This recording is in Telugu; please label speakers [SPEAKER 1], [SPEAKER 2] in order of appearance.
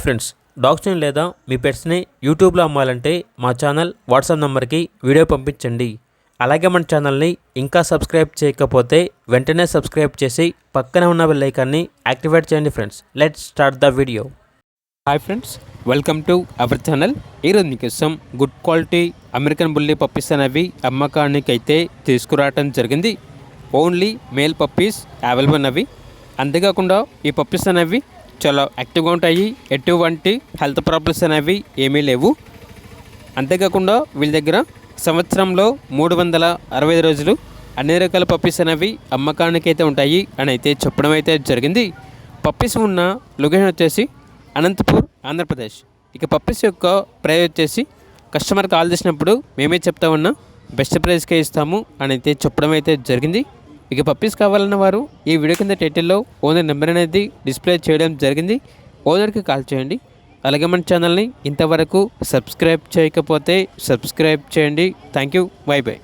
[SPEAKER 1] ఫ్రెండ్స్, డాగ్స్ని లేదా మీ పెట్స్ని యూట్యూబ్లో అమ్మాలంటే మా ఛానల్ వాట్సాప్ నెంబర్కి వీడియో పంపించండి. అలాగే మన ఛానల్ని ఇంకా సబ్స్క్రైబ్ చేయకపోతే వెంటనే సబ్స్క్రైబ్ చేసి పక్కనే ఉన్న బెల్ ఐకాన్ని యాక్టివేట్ చేయండి. Friends, let's start the video. Hi friends, welcome to our channel. ఈరోజు మీకోసం good quality American bully puppies అనేవి అమ్మకానికి అయితే తీసుకురావడం జరిగింది. ఓన్లీ మేల్ పప్పీస్ అవైలబుల్ ఉన్నవి. అంతేకాకుండా ఈ పప్పీస్ అనేవి చాలా యాక్టివ్గా ఉంటాయి. ఎటువంటి హెల్త్ ప్రాబ్లమ్స్ అనేవి ఏమీ లేవు. అంతేకాకుండా వీళ్ళ దగ్గర సంవత్సరంలో 365 రోజులు అన్ని రకాల పప్పీస్ అనేవి అమ్మకానికి అయితే ఉంటాయి అని అయితే చెప్పడం అయితే జరిగింది. పప్పీస్ ఉన్న లొకేషన్ వచ్చేసి అనంతపూర్, ఆంధ్రప్రదేశ్. ఇక పప్పీస్ యొక్క ప్రైస్ వచ్చేసి కస్టమర్ కాల్ చేసినప్పుడు మేమే చెప్తా ఉన్నా బెస్ట్ ప్రైస్కే ఇస్తాము అని అయితే చెప్పడం అయితే జరిగింది. ఇక పప్పీస్ కావాలన్న వారు ఈ వీడియో కింద టైటిల్లో ఓనర్ నెంబర్ అనేది డిస్ప్లే చేయడం జరిగింది. ఓనర్కి కాల్ చేయండి. అలాగే మన ఛానల్ని ఇంతవరకు సబ్స్క్రైబ్ చేయకపోతే సబ్స్క్రైబ్ చేయండి. Thank you. By by.